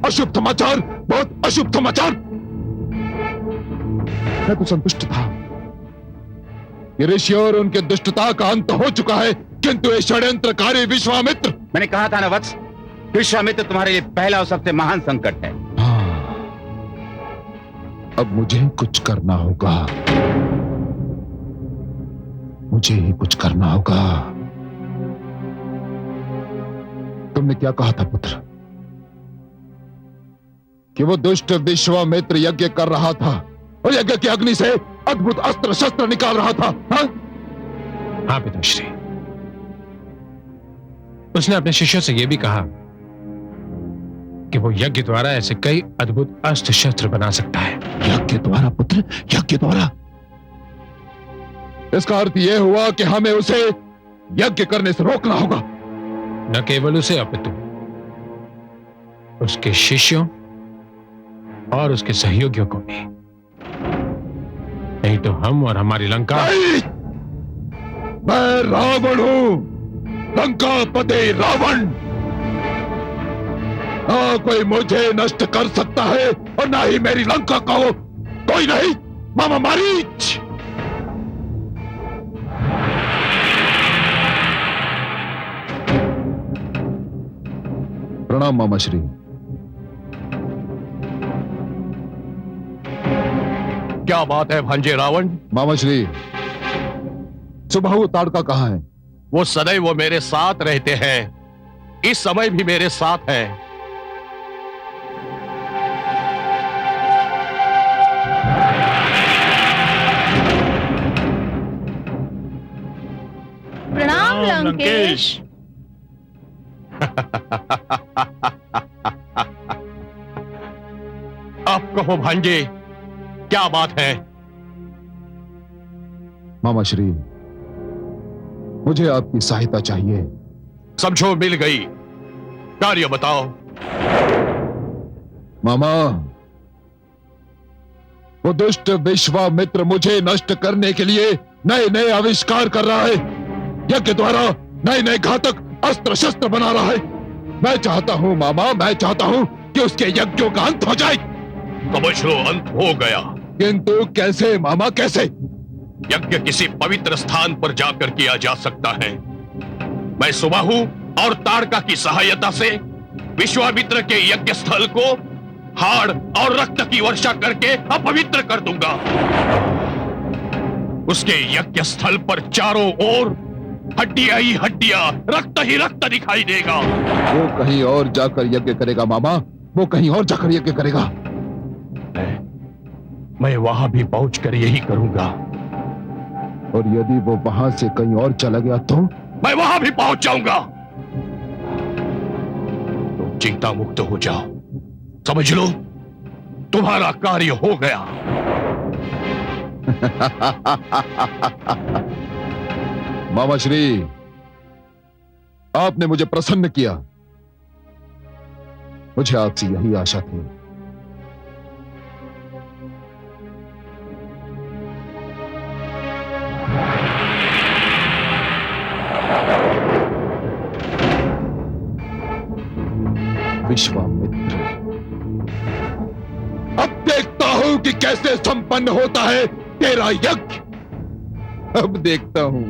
अशुभ समाचार, बहुत अशुभ समाचार। मैं तो संतुष्ट था कि ऋषि और उनके दुष्टता का अंत हो चुका है, किंतु ये षड्यंत्रकारी विश्वामित्र। मैंने कहा था ना वत्स, विश्वामित्र तुम्हारे लिए पहला और सबसे महान संकट है। अब मुझे कुछ करना होगा, मुझे ही कुछ करना होगा। तुमने क्या कहा था पुत्र, कि वो दुष्ट विश्वामित्र यज्ञ कर रहा था और यज्ञ की अग्नि से अद्भुत अस्त्र शस्त्र निकाल रहा था? हाँ पिताश्री, उसने अपने शिष्यों से यह भी कहा कि वो यज्ञ द्वारा ऐसे कई अद्भुत अस्त्र शस्त्र बना सकता है। यज्ञ द्वारा पुत्र, यज्ञ द्वारा? इसका अर्थ यह हुआ कि हमें उसे यज्ञ करने से रोकना होगा। न केवल उसे अपितु उसके शिष्यों और उसके सहयोगियों को भी, नहीं तो हम और हमारी लंका। मैं रावण हूं, लंकापति रावण। ना कोई मुझे नष्ट कर सकता है और ना ही मेरी लंका को। कोई नहीं, मामा मारीच। प्रणाम मामा श्री। क्या बात है भांजे रावण? मामा श्री, सुबाहु ताड़का कहां है? वो सदैव वो मेरे साथ रहते हैं, इस समय भी मेरे साथ है। प्रणाम लंकेश। अब कहो भांजे, क्या बात है? मामा श्री, मुझे आपकी सहायता चाहिए। समझो मिल गई, कार्य बताओ। मामा, वो दुष्ट विश्वामित्र मुझे नष्ट करने के लिए नए नए आविष्कार कर रहा है, यज्ञ द्वारा नए नए घातक अस्त्र शस्त्र बना रहा है। मैं चाहता हूं मामा, मैं चाहता हूं कि उसके यज्ञों का अंत हो जाए। समझ लो, अंत हो गया। किंतु कैसे मामा, कैसे? यज्ञ किसी पवित्र स्थान पर जाकर किया जा सकता है। मैं सुबाहु और ताड़का की सहायता से विश्वामित्र के यज्ञ स्थल को हाड़ और रक्त की वर्षा करके अपवित्र कर दूंगा। उसके यज्ञ स्थल पर चारों ओर हड्डियां ही हड्डियां, रक्त ही रक्त दिखाई देगा। वो कहीं और जाकर यज्ञ करेगा मामा, वो कहीं और जाकर यज्ञ करेगा। मैं वहां भी पहुंचकर यही करूंगा। और यदि वो वहां से कहीं और चला गया तो? मैं वहां भी पहुंच जाऊंगा। तुम चिंता मुक्त हो जाओ, समझ लो तुम्हारा कार्य हो गया। मामा श्री, आपने मुझे प्रसन्न किया। मुझे आपसे यही आशा थी। विश्वामित्र, अब देखता हूं कि कैसे संपन्न होता है तेरा यज्ञ। अब देखता हूं।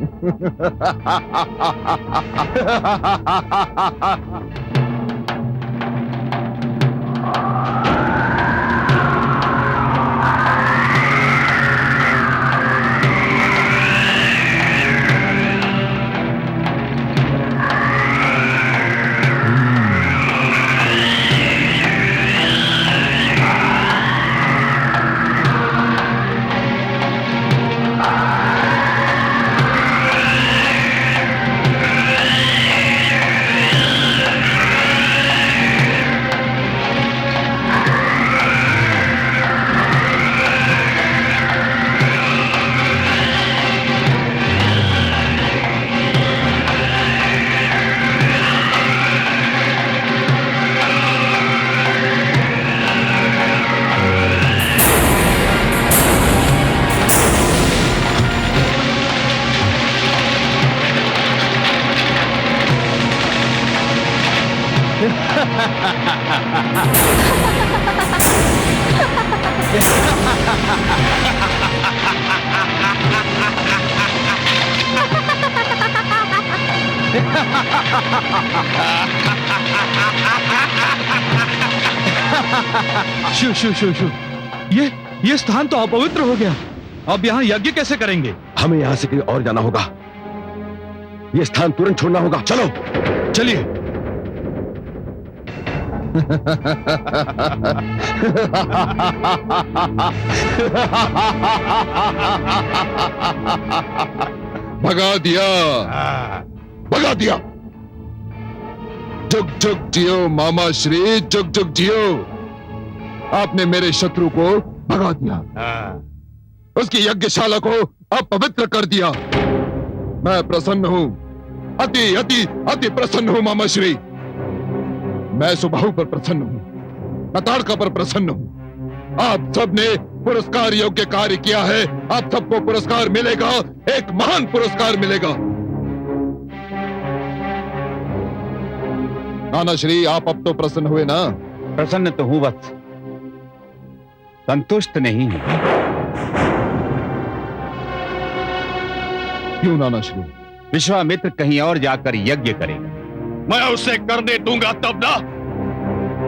शू शू शू शू, ये स्थान तो अपवित्र हो गया। अब यहाँ यज्ञ कैसे करेंगे? हमें यहाँ से कहीं और जाना होगा। ये स्थान तुरंत छोड़ना होगा। चलो चलिए। भगा दिया, भगा दिया। जुग जुग जियो मामा श्री, जुग जुग जियो। आपने मेरे शत्रु को भगा दिया, उसकी यज्ञशाला को अपवित्र कर दिया। मैं प्रसन्न हूं, अति अति अति प्रसन्न हूं मामा श्री। मैं सुबाहु पर प्रसन्न हूं, मैं ताड़का पर प्रसन्न हूं। आप सबने पुरस्कार योग्य कार्य किया है। आप सबको पुरस्कार मिलेगा, एक महान पुरस्कार मिलेगा। नाना श्री, आप अब तो प्रसन्न हुए ना? प्रसन्न तो हूं वत्स, संतुष्ट नहीं हूं। क्यों नाना श्री? विश्वामित्र कहीं और जाकर यज्ञ करेगा। मैं उसे करने दूंगा तब ना।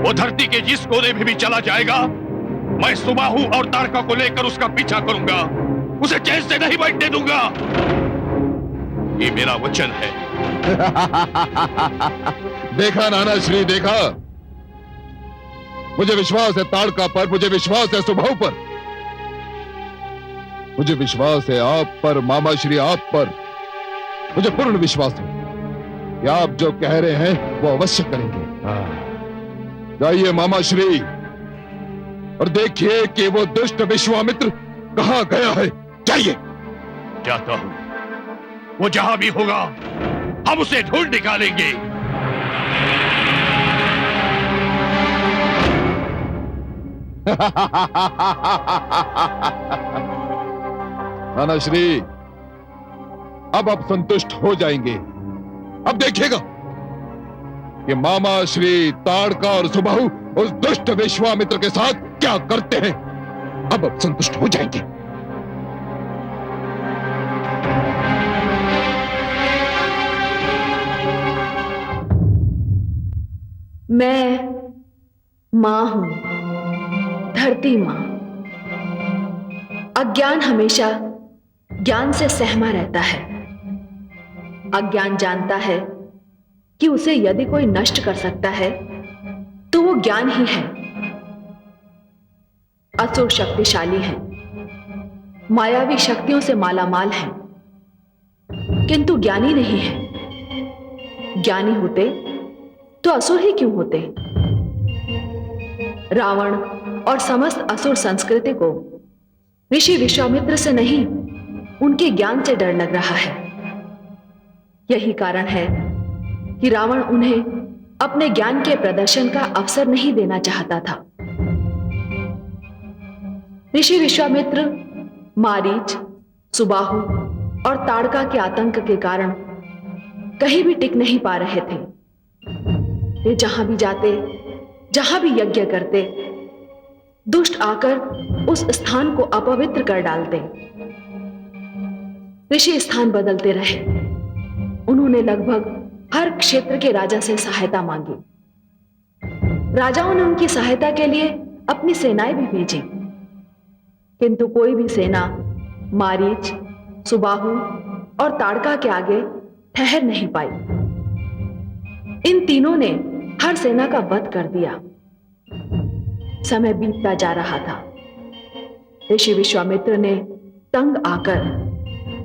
वो धरती के जिस कोने में भी चला जाएगा, मैं सुबाहु और ताड़का को लेकर उसका पीछा करूंगा। उसे चैन से नहीं बैठने दूंगा। ये मेरा वचन है। देखा नाना श्री, देखा। मुझे विश्वास है ताड़का पर, मुझे विश्वास है सुबाहु पर, मुझे विश्वास है आप पर मामा श्री, आप पर मुझे पूर्ण विश्वास है कि आप जो कह रहे हैं वो अवश्य करेंगे। जाइए मामा श्री और देखिए कि वो दुष्ट विश्वामित्र कहां गया है। जाइए। जाता हूं, वो जहां भी होगा हम उसे ढूंढ निकालेंगे। नाना श्री, अब आप संतुष्ट हो जाएंगे। अब देखिएगा कि मामा श्री ताड़का और सुबाहु उस दुष्ट विश्वामित्र के साथ क्या करते हैं। अब आप संतुष्ट हो जाएंगे। मैं मां हूं, धरती मां। अज्ञान हमेशा ज्ञान से सहमा रहता है। अज्ञान जानता है कि उसे यदि कोई नष्ट कर सकता है तो वो ज्ञान ही है। असुर शक्तिशाली हैं, मायावी शक्तियों से मालामाल हैं, किंतु ज्ञानी नहीं है। ज्ञानी होते तो असुर ही क्यों होते? रावण और समस्त असुर संस्कृति को ऋषि विश्वामित्र से नहीं, उनके ज्ञान से डर लग रहा है। यही कारण है कि रावण उन्हें अपने ज्ञान के प्रदर्शन का अवसर नहीं देना चाहता था। ऋषि विश्वामित्र मारीच, सुबाहु और ताड़का के आतंक के कारण कहीं भी टिक नहीं पा रहे थे। वे जहां भी जाते, जहां भी यज्ञ करते, दुष्ट आकर उस स्थान को अपवित्र कर डालते। ऋषि स्थान बदलते रहे। उन्होंने लगभग हर क्षेत्र के राजा से सहायता मांगी। राजाओं ने उनकी सहायता के लिए अपनी सेनाएं भी भेजी, किंतु कोई भी सेना मारीच, सुबाहु और ताड़का के आगे ठहर नहीं पाई। इन तीनों ने हर सेना का वध कर दिया। समय बीतता जा रहा था। ऋषि विश्वामित्र ने तंग आकर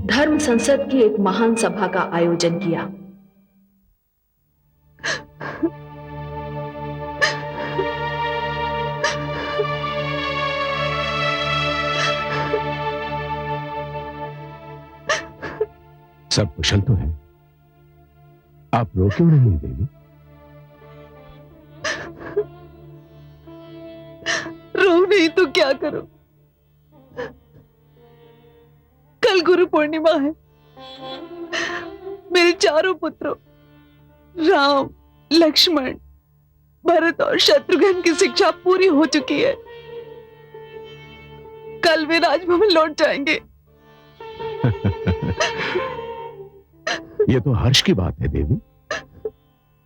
धर्म संसद की एक महान सभा का आयोजन किया। सब कुशल तो है? आप रो क्यों नहीं देवी? रो नहीं तो क्या करूं? कल गुरु पूर्णिमा है। मेरे चारों पुत्रों राम, लक्ष्मण, भरत और शत्रुघ्न की शिक्षा पूरी हो चुकी है। कल वे राजभवन लौट जाएंगे। ये तो हर्ष की बात है देवी।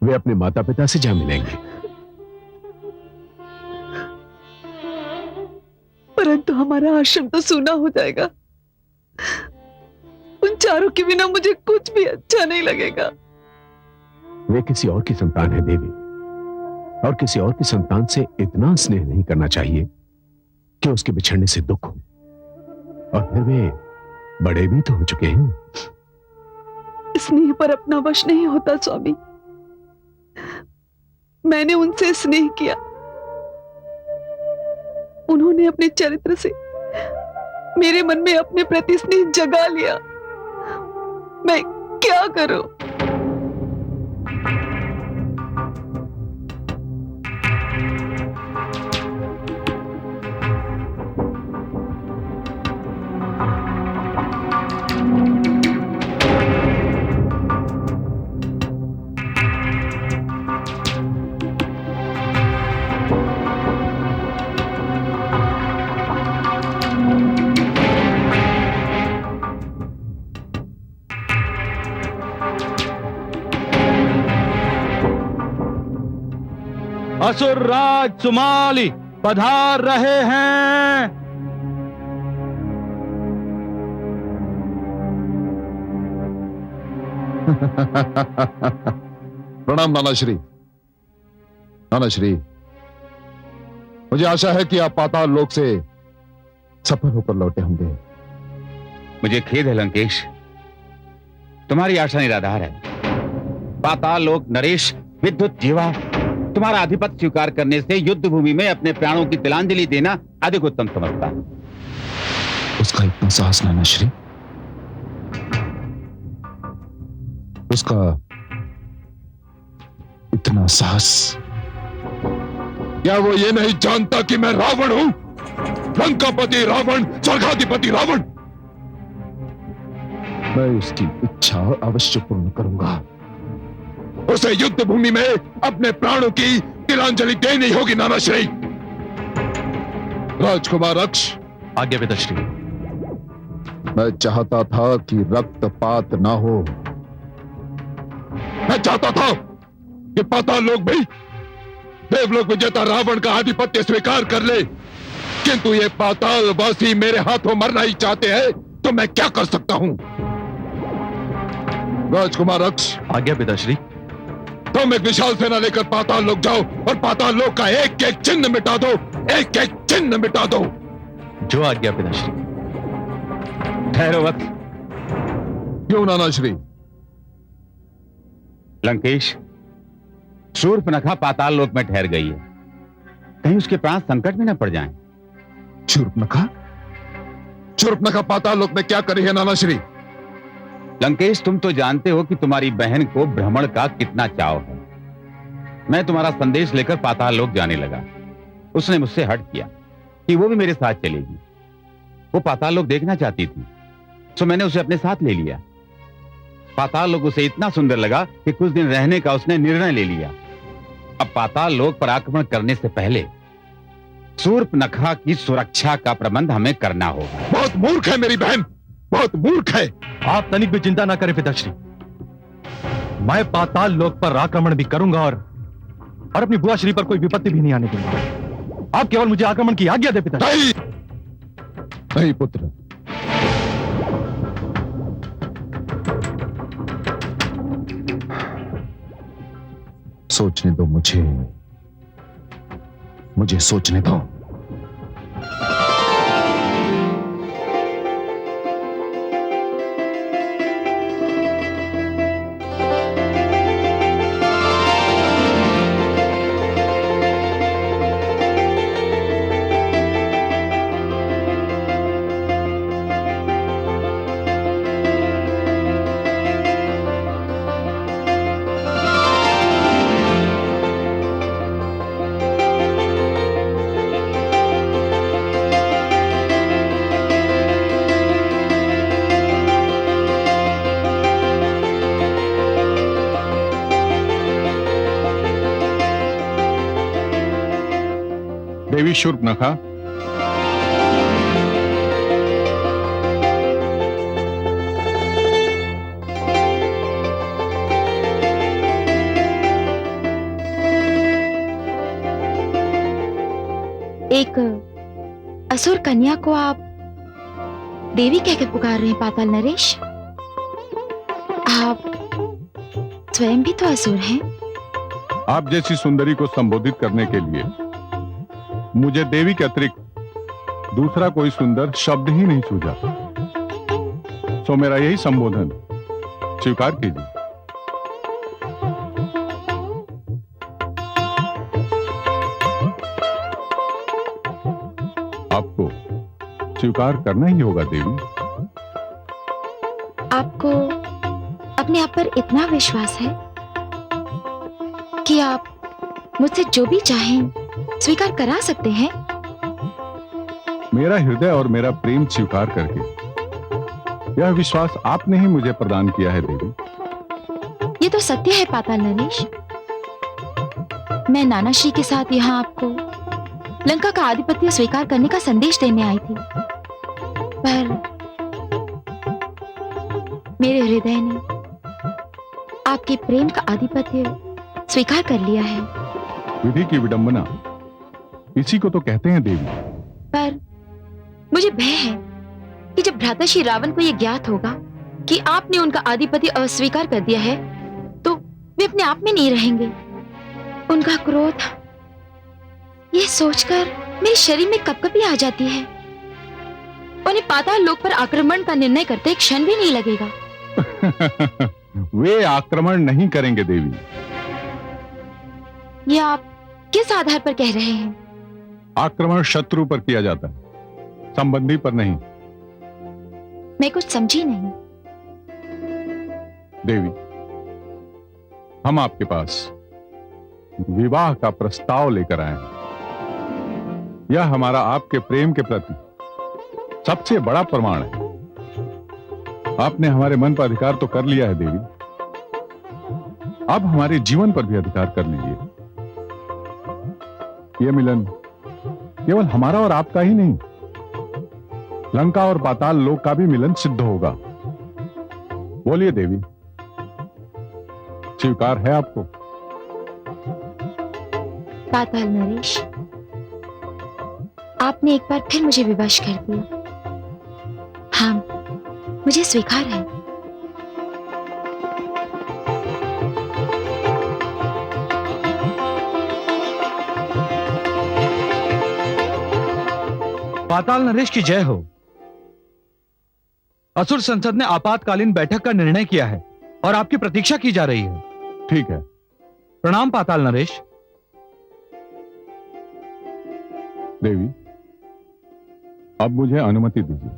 वे अपने माता पिता से जा मिलेंगे। परंतु हमारा आश्रम तो सूना हो जाएगा। उन चारों के बिना मुझे कुछ भी अच्छा नहीं लगेगा। वे किसी और की संतान है देवी, और किसी और की संतान से इतना स्नेह नहीं करना चाहिए कि उसके बिछड़ने से दुख हो। और फिर वे बड़े भी तो हो चुके हैं। स्नेह पर अपना वश नहीं होता स्वामी। मैंने उनसे स्नेह किया, उन्होंने अपने चरित्र से मेरे मन में अपने प्रति स्नेह जगा लिया। मैं क्या करूं? असुर राज सुमाली पधार रहे हैं। प्रणाम नानाश्री। नानाश्री, मुझे आशा है कि आप पाताल लोक से सफल होकर लौटे होंगे। मुझे खेद है लंकेश, तुम्हारी आशा निराधार है। पाताल लोक नरेश विद्युत जीवा तुम्हारा आधिपत्य स्वीकार करने से युद्ध भूमि में अपने प्राणों की तिलांजलि देना अधिक उत्तम समझता है। उसका इतना साहस नानाश्री, उसका इतना साहस। क्या वो ये नहीं जानता कि मैं रावण हूं? लंकापति रावण, स्वर्गाधिपति रावण। मैं उसकी इच्छा अवश्य पूर्ण करूंगा। उसे युद्ध भूमि में अपने प्राणों की तिलांजलि देनी होगी नानाश्री। राजकुमार अक्ष। आज्ञा पिताश्री। मैं चाहता था कि रक्तपात ना हो। मैं चाहता था कि पाताल लोक भी देवलोक विजेता रावण का आधिपत्य स्वीकार कर ले, किंतु ये पाताल वासी मेरे हाथों मरना ही चाहते हैं, तो मैं क्या कर सकता हूं? राजकुमार अक्ष। आज्ञा पिताश्री। तुम एक विशाल सेना लेकर पाताल लोक जाओ और पाताल लोक का एक एक चिन्ह मिटा दो, एक एक चिन्ह मिटा दो। जो आज्ञा पिताश्री। ठहरो वक्त। क्यों नानाश्री? लंकेश, शूर्पणखा पाताल लोक में ठहर गई है, कहीं उसके प्राण संकट में न पड़ जाएं। शूर्पणखा? शूर्पणखा पाताल लोक में क्या करी है नानाश्री? लंकेश, तुम तो जानते हो कि तुम्हारी बहन को भ्रमण का कितना चाव है। मैं तुम्हारा संदेश लेकर पाताल लोक जाने लगा। उसने मुझसे हट किया कि वो भी मेरे साथ चलेगी। वो पाताल लोक देखना चाहती थी, तो मैंने उसे अपने साथ ले लिया। पाताल लोक उसे इतना सुंदर लगा कि कुछ दिन रहने का उसने निर्णय ले लिया। अब पाताल लोक पर आक्रमण करने से पहले शूर्पणखा की सुरक्षा का प्रबंध हमें करना होगा। बहुत मूर्ख है मेरी बहन, बहुत मूर्ख है। आप तनिक भी चिंता ना करें पिताश्री। मैं पाताल लोक पर आक्रमण भी करूंगा और अपनी बुआ श्री पर कोई विपत्ति भी नहीं आने दूंगा। आप केवल मुझे आक्रमण की आज्ञा दे पिताश्री। नहीं, नहीं पुत्र। सोचने दो मुझे सोचने दो। देवी शूर्पणखा, एक असुर कन्या को आप देवी कहकर पुकार रहे हैं पाताल नरेश? आप स्वयं भी तो असुर हैं। आप जैसी सुंदरी को संबोधित करने के लिए मुझे देवी के अतिरिक्त दूसरा कोई सुंदर शब्द ही नहीं सूझा, सो मेरा यही संबोधन स्वीकार कीजिए। आपको स्वीकार करना ही होगा देवी। आपको अपने आप पर इतना विश्वास है कि आप मुझसे जो भी चाहें स्वीकार करा सकते हैं? मेरा हृदय और मेरा प्रेम स्वीकार करके यह विश्वास आपने ही मुझे प्रदान किया है देवी। ये तो सत्य है पाताल नरेश। मैं नाना श्री के साथ यहाँ आपको लंका का आधिपत्य स्वीकार करने का संदेश देने आई थी, पर मेरे हृदय ने आपके प्रेम का आधिपत्य स्वीकार कर लिया है। विधि की विडंबना इसी को तो कहते हैं देवी। पर मुझे भय है कि जब भ्राता श्री रावण को यह ज्ञात होगा कि आपने उनका आधिपत्य अस्वीकार कर दिया है, तो वे अपने आप में नहीं रहेंगे। उनका क्रोध ये सोचकर मेरे शरीर में कपकपी आ जाती है। उन्हें पाताल लोक पर आक्रमण का निर्णय करते एक क्षण भी नहीं लगेगा। वे आक्रमण नहीं करेंगे देवी। ये आप किस आधार पर कह रहे हैं? आक्रमण शत्रु पर किया जाता है, संबंधी पर नहीं। मैं कुछ समझी नहीं। देवी, हम आपके पास विवाह का प्रस्ताव लेकर आए हैं। यह हमारा आपके प्रेम के प्रति सबसे बड़ा प्रमाण है। आपने हमारे मन पर अधिकार तो कर लिया है देवी, अब हमारे जीवन पर भी अधिकार कर लीजिए। यह मिलन केवल हमारा और आपका ही नहीं, लंका और पाताल लोक का भी मिलन सिद्ध होगा। बोलिए देवी, स्वीकार है आपको? पाताल नरेश, आपने एक बार फिर मुझे विवश कर दिया। हाँ, मुझे स्वीकार है। पाताल नरेश की जय हो। असुर संसद ने आपातकालीन बैठक का निर्णय किया है और आपकी प्रतीक्षा की जा रही है। ठीक है। प्रणाम पाताल नरेश। देवी, अब मुझे अनुमति दीजिए।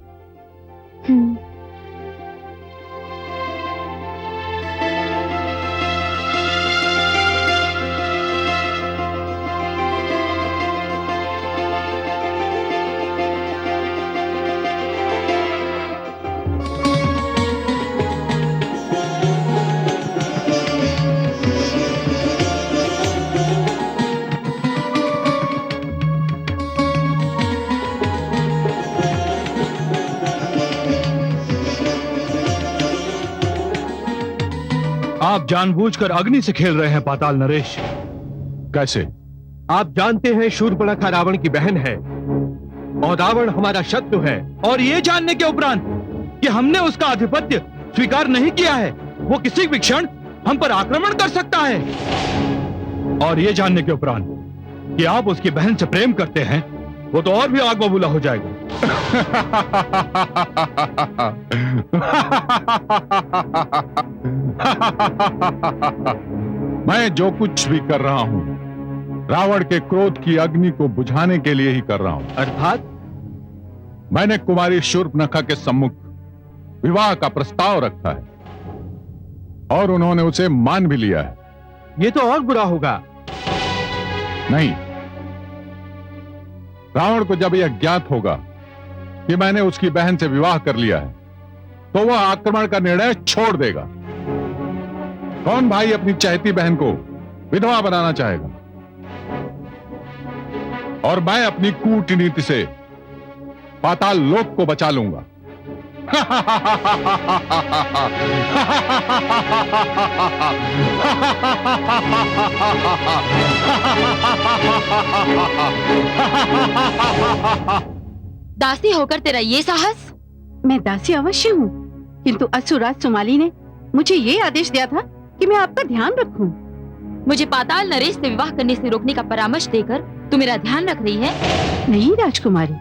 आप जानबूझकर अग्नि से खेल रहे हैं पाताल नरेश। कैसे? आप जानते हैं शूर्पणखा रावण की बहन है और रावण हमारा शत्रु है, और ये जानने के उपरांत कि हमने उसका आधिपत्य स्वीकार नहीं किया है, वो किसी भी क्षण हम पर आक्रमण कर सकता है। और ये जानने के उपरांत कि आप उसकी बहन से प्रेम करते हैं, वो तो और भी आग बबूला हो जाएगा। मैं जो कुछ भी कर रहा हूं, रावण के क्रोध की अग्नि को बुझाने के लिए ही कर रहा हूं। अर्थात मैंने कुमारी शूर्पणखा के सम्मुख विवाह का प्रस्ताव रखा है और उन्होंने उसे मान भी लिया है। ये तो और बुरा होगा। नहीं, रावण को जब यह ज्ञात होगा कि मैंने उसकी बहन से विवाह कर लिया है, तो वह आक्रमण का निर्णय छोड़ देगा। कौन भाई अपनी चहती बहन को विधवा बनाना चाहेगा? और मैं अपनी कूटनीति से पाताल लोक को बचा लूंगा। दासी होकर तेरा ये साहस? मैं दासी अवश्य हूँ, किंतु असुरराज सुमाली ने मुझे ये आदेश दिया था कि मैं आपका ध्यान रखूं। मुझे पाताल नरेश से विवाह करने से रोकने का परामर्श देकर तू मेरा ध्यान रख रही है? नहीं राजकुमारी,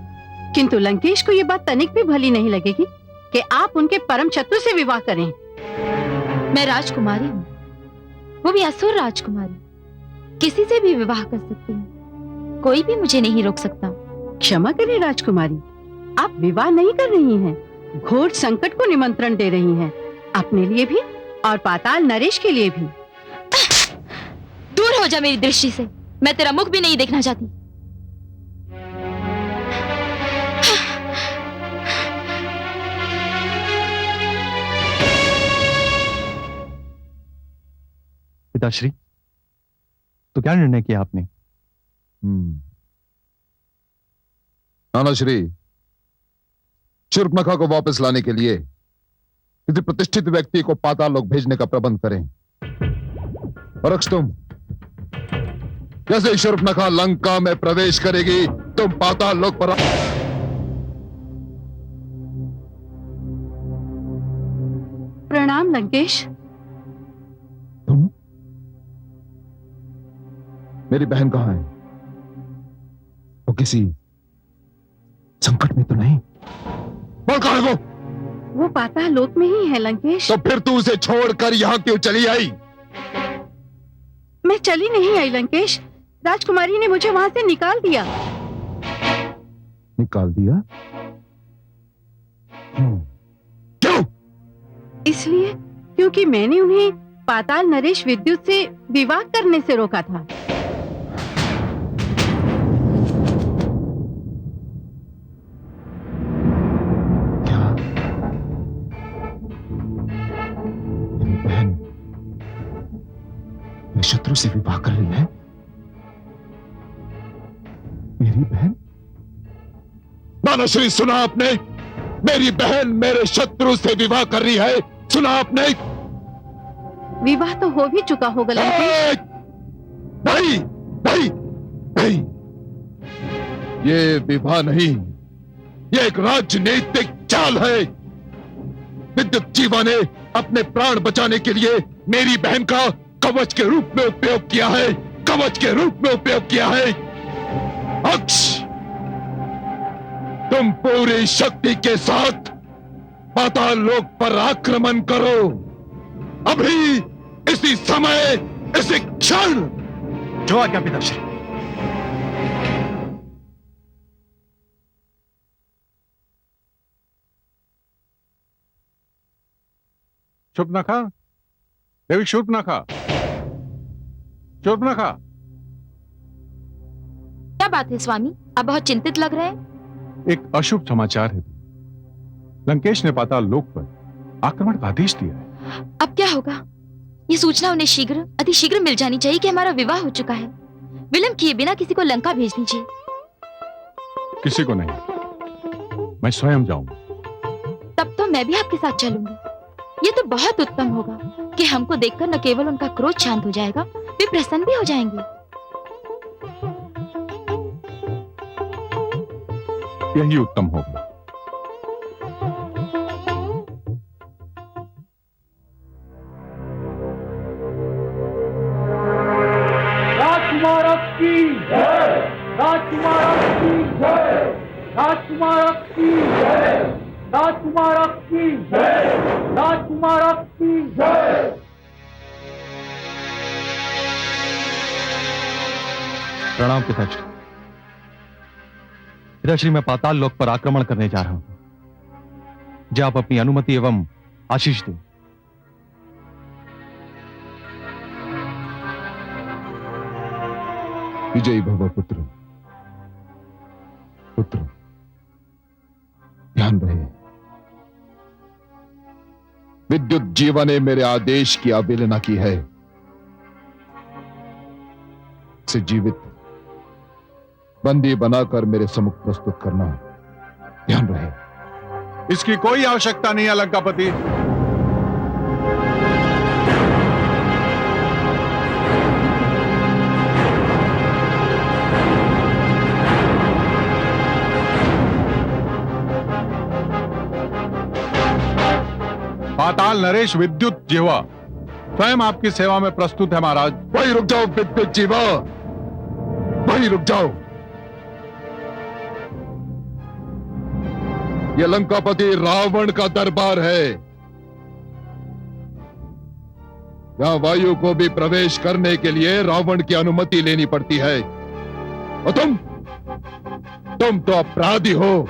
किंतु लंकेश को ये बात तनिक भी भली नहीं लगेगी कि आप उनके परम शत्रु से विवाह करें। मैं राजकुमारी हूँ, वो भी असुर राजकुमारी, किसी से भी विवाह कर सकती हूँ, कोई भी मुझे नहीं रोक सकता। क्षमा करें राजकुमारी, आप विवाह नहीं कर रही हैं, घोर संकट को निमंत्रण दे रही हैं, अपने लिए भी और पाताल नरेश के लिए भी। दूर हो जा मेरी दृष्टि से, मैं तेरा मुख भी नहीं देखना चाहती। पिताश्री, तो क्या निर्णय किया आपने? नानाश्री, शूर्पणखा को वापस लाने के लिए किसी प्रतिष्ठित व्यक्ति को पाताल लोक भेजने का प्रबंध करें। और तुम जैसे ही शूर्पणखा लंका में प्रवेश करेगी, तुम पाताल लोक पर प्रणाम लंकेश। तुम? मेरी बहन कहां है? वो किसी संकट में तो नहीं? बोल कहां है वो? वो पाताल लोक में ही है लंकेश। तो फिर तू उसे छोड़कर यहां क्यों चली आई? मैं चली नहीं आई लंकेश, राजकुमारी ने मुझे वहां से निकाल दिया। निकाल दिया? क्यों? इसलिए क्योंकि मैंने उन्हें पाताल नरेश विद्युत से विवाह करने से रोका था। क्या मेरी बहन मेरे शत्रु से विवाह कर रही है? मेरी बहन? नानाश्री, सुना आपने? मेरी बहन मेरे शत्रु से विवाह कर रही है, सुना आपने? विवाह तो हो भी चुका होगा लंकेश। नहीं नहीं नहीं, ये विवाह नहीं, ये एक राजनीतिक चाल है। विद्युत जीवा ने अपने प्राण बचाने के लिए मेरी बहन का कवच के रूप में उपयोग किया है, कवच के रूप में उपयोग किया है। अक्ष, तुम पूरी शक्ति के साथ पाताल लोक पर आक्रमण करो, अभी, इसी समय, इसी क्षण। जो आज्ञा पिताश्री। शूर्पणखा, देवी शूर्पणखा, शूर्पणखा। क्या बात है स्वामी, आप बहुत चिंतित लग रहे हैं। एक अशुभ समाचार है। लंकेश ने पाताल लोक पर आक्रमण का आदेश दिया है। अब क्या होगा? ये सूचना उन्हें शीघ्र, अतिशीघ्र मिल जानी चाहिए कि हमारा विवाह हो चुका है। विलंब किए बिना किसी को लंका भेज दीजिए। किसी को नहीं, मैं स्वयं जाऊंगा। तब तो मैं भी आपके साथ चलूंगी। ये तो बहुत उत्तम होगा कि हमको देखकर न केवल उनका क्रोध शांत हो जाएगा, वे प्रसन्न भी हो जाएंगे। यही उत्तम होगा। राजकुमारक की जय, राजकुमारक की जय, राजकुमारक की जय, राजकुमारक की जय, राजकुमारक की जय। प्रणाम पिताश्री। पिताश्री, मैं पाताल लोक पर आक्रमण करने जा रहा हूं। जो आप अपनी अनुमति एवं आशीष दें। विजयी भव पुत्र। पुत्र, ध्यान रहे, विद्युत जीवा ने मेरे आदेश की अवहेलना की है। से जीवित बंदी बनाकर मेरे सम्मुख प्रस्तुत करना। ध्यान रहे। इसकी कोई आवश्यकता नहीं है लंकापति। पाताल नरेश विद्युत जिह्वा स्वयं आपकी सेवा में प्रस्तुत है महाराज। वहीं रुक जाओ विद्युत जीवा, वहीं रुक जाओ। यह लंकापति रावण का दरबार है। यहां वायु को भी प्रवेश करने के लिए रावण की अनुमति लेनी पड़ती है। और तुम तो अपराधी हो।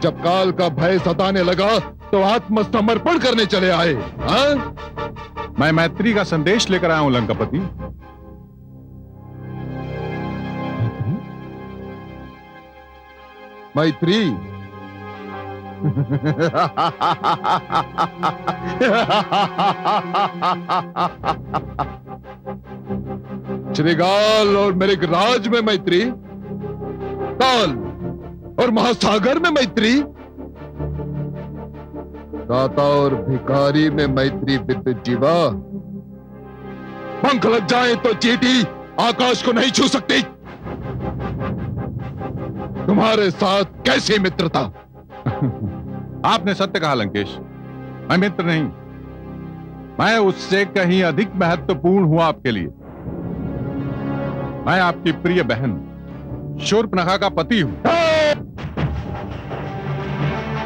जब काल का भय सताने लगा तो आत्मसमर्पण करने चले आए। हाँ? मैं मैत्री का संदेश लेकर आया हूं लंकापति। मैत्री? श्रीगाल और मेघराज में मैत्री, काल और महासागर में मैत्री, दाता और भिखारी में मैत्री। विद्युत जीवा, पंख लग जाए तो चींटी आकाश को नहीं छू सकती। तुम्हारे साथ कैसी मित्रता? आपने सत्य कहा लंकेश, मैं मित्र नहीं, मैं उससे कहीं अधिक महत्वपूर्ण हूं आपके लिए। मैं आपकी प्रिय बहन शूर्पणखा का पति हूं।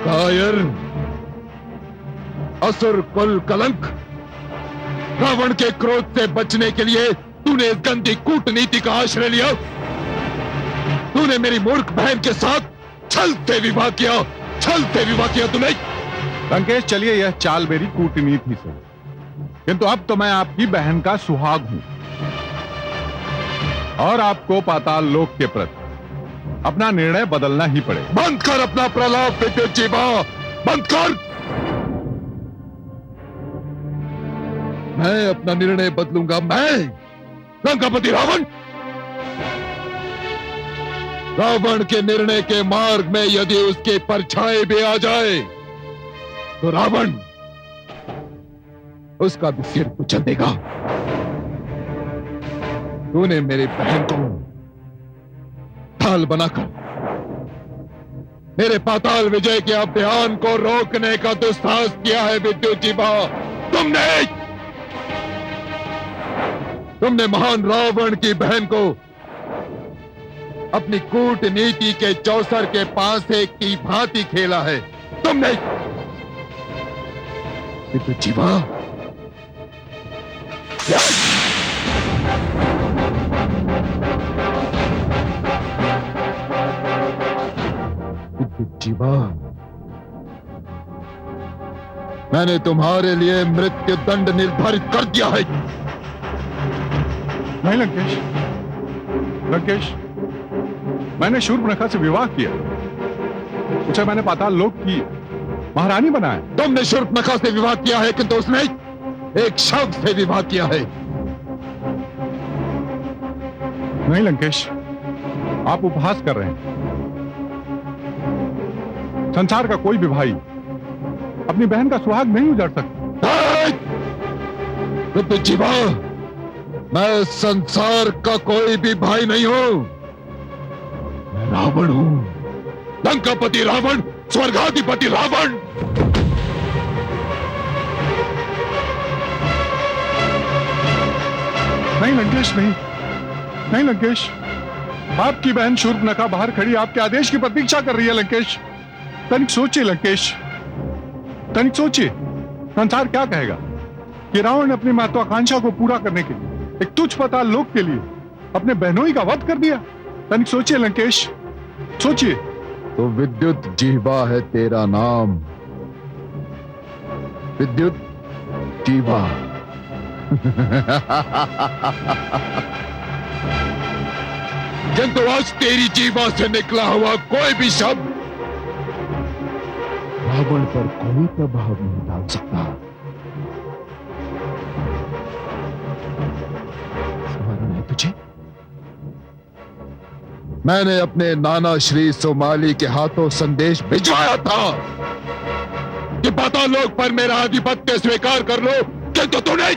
कायर, असुर कुल कलंक, रावण के क्रोध से बचने के लिए तूने इस गंदी कूटनीति का आश्रय लिया। तूने मेरी मूर्ख बहन के साथ छल से विवाह किया, छल से विवाह किया तूने। लंकेश, चलिए यह चाल मेरी कूटनीति से, किंतु अब तो मैं आपकी बहन का सुहाग हूं और आपको पाताल लोक के प्रति अपना निर्णय बदलना ही पड़ेगा। बंद कर अपना प्रलाप विद्युत जीवा, बंद कर। मैं अपना निर्णय बदलूंगा, मैं लंकापति रावण। रावण के निर्णय के मार्ग में यदि उसके परछाई भी आ जाए तो रावण उसका भी सिर कुचल देगा। तूने मेरी बहन को ढाल बनाकर मेरे पाताल विजय के अभियान को रोकने का दुस्साहस किया है विद्युत जीवा। तुमने महान रावण की बहन को अपनी कूटनीति के चौसर के पासे की भांति खेला है। तुमने विद्युत जीवा, विद्युत जीवा, मैंने तुम्हारे लिए मृत्यु दंड निर्धारित कर दिया है। नहीं लंकेश, लंकेश, मैंने शूर्पणखा से विवाह किया, उसे मैंने पाताल लोक की महारानी बनाया। तुमने शूर्पणखा से विवाह किया है, किंतु उसने एक शव से विवाह किया है। नहीं लंकेश, आप उपहास कर रहे हैं। संसार का कोई भी भाई अपनी बहन का सुहाग नहीं उजाड़ सकता। विद्युत जीवा, मैं संसार का कोई भी भाई नहीं हूं, मैं रावण हूं, लंकापति रावण, स्वर्गाधिपति रावण। नहीं लंकेश, नहीं, नहीं लंकेश, आपकी बहन शूर्पणखा बाहर खड़ी आपके आदेश की प्रतीक्षा कर रही है। लंकेश, तनिक सोचिए लंकेश, तनिक सोचिए, संसार क्या कहेगा कि रावण ने अपनी महत्वाकांक्षा को पूरा करने के लिए एक तुच्छ पाताल लोक के लिए अपने बहनोई का वध कर दिया। तनिक सोचिए लंकेश, सोचिए। तो विद्युत जीवा है तेरा नाम, विद्युत जीवा। किंतु आज तेरी जीवा से निकला हुआ कोई भी शब्द रावण पर कोई प्रभाव नहीं डाल सकता। स्मरण है तुझे? मैंने अपने नाना श्री सोमाली के हाथों संदेश भिजवाया था कि पाताल लोक पर मेरा आधिपत्य स्वीकार कर लो, किंतु तूने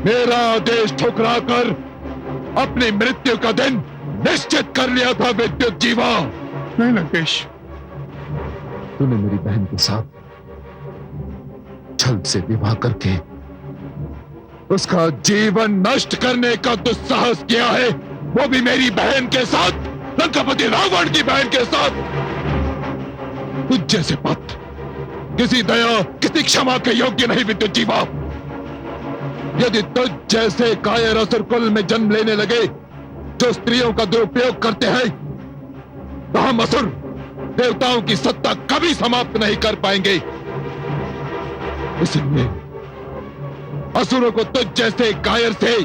मेरा आदेश ठुकराकर अपनी मृत्यु का दिन निश्चित कर लिया था विद्युत जीवा। नहीं लंकेश, तूने मेरी बहन के साथ छल से विवाह करके उसका जीवन नष्ट करने का दुस्साहस किया है, वो भी मेरी बहन के साथ, लंकापति रावण की बहन के साथ। तुझ जैसे पथ किसी दया, किसी क्षमा के योग्य नहीं विद्युत जीवा। यदि तुझ जैसे कायर असुर कुल में जन्म लेने लगे जो स्त्रियों का दुरुपयोग करते हैं, तो हम असुर देवताओं की सत्ता कभी समाप्त नहीं कर पाएंगे। इसलिए असुरों को तुझ जैसे कायर से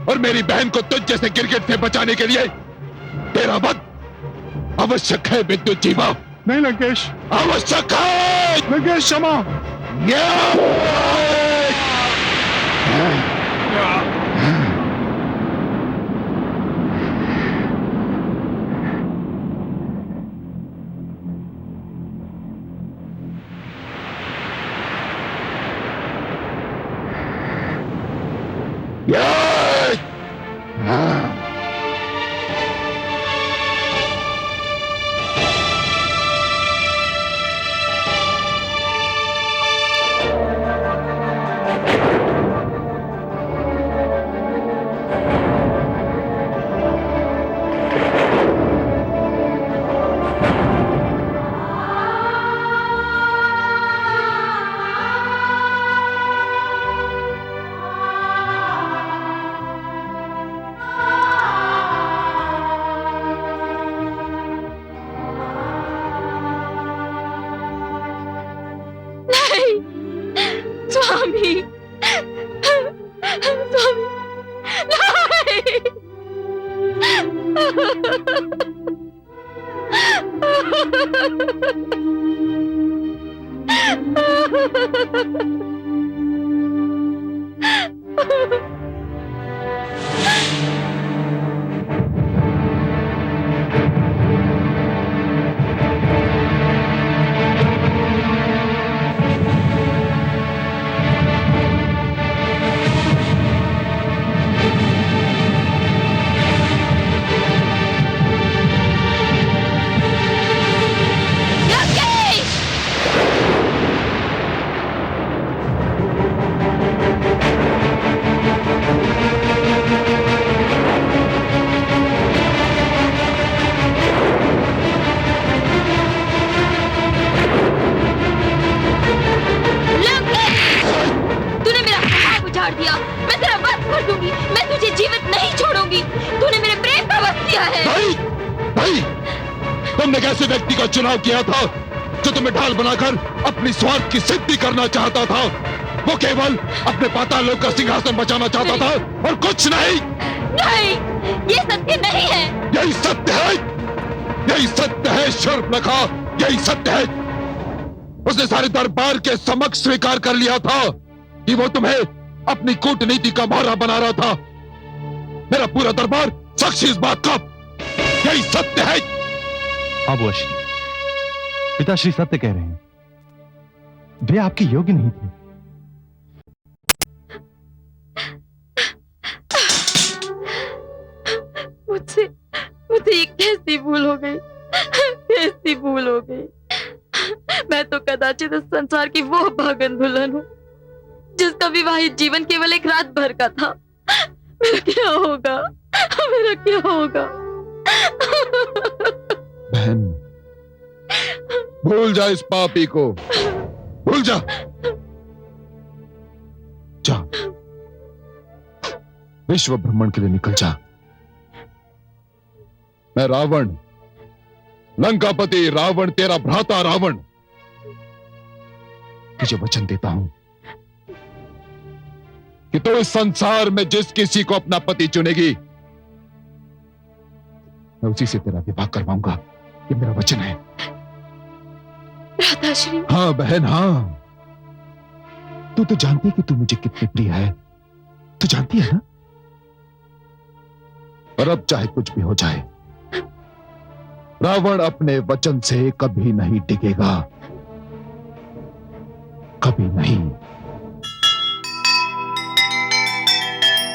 और मेरी बहन को तुझ जैसे गिरगिट से बचाने के लिए तेरा वध आवश्यक है विद्युत जीवा। नहीं लंकेश, आवश्यक है लंकेश क्षमा। स्वामी, स्वामी, दिया, मैं तेरा वध कर दूंगी, मैं तुझे जीवित नहीं छोड़ूंगी। तूने मेरे प्रेम का वध किया है। भाई, तुमने कैसे व्यक्ति का चुनाव किया था जो तुम्हें ढाल बनाकर अपनी स्वार्थ की सिद्धि करना चाहता था? वो केवल अपने पाताल लोक का सिंहासन बचाना चाहता था और कुछ नहीं। नहीं, ये सत्य नहीं है। यही सत्य है, यही सत्य है शूर्पणखा, यही सत्य है। उसने सारे दरबार के समक्ष स्वीकार कर लिया था कि वो तुम्हें अपनी कूटनीति का मोहरा बना रहा था। मेरा पूरा दरबार साक्षी इस बात का। यही सत्य है। अब अश्री, पिताश्री सत्य कह रहे हैं, वे आपके योग्य नहीं थे। मुझसे ये कैसी भूल हो गई, कैसी भूल हो गई। मैं तो कदाचित इस संसार की वो भागन दुल्हन हूँ जिसका विवाहित जीवन केवल एक रात भर का था। मेरा क्या होगा, मेरा क्या होगा? बहन, भूल जा इस पापी को, भूल जा। जा, विश्व भ्रमण के लिए निकल जा। मैं रावण, लंकापति रावण, तेरा भ्राता रावण, तुझे वचन देता हूं कि तू इस संसार में जिस किसी को अपना पति चुनेगी, मैं उसी से तेरा विवाह करवाऊंगा। ये मेरा वचन है। भ्राताश्री। हाँ बहन, हाँ। तू तो जानती है कि तू मुझे कितनी प्रिय है। तू जानती है ना? और अब चाहे कुछ भी हो जाए, रावण अपने वचन से कभी नहीं टिकेगा, कभी नहीं।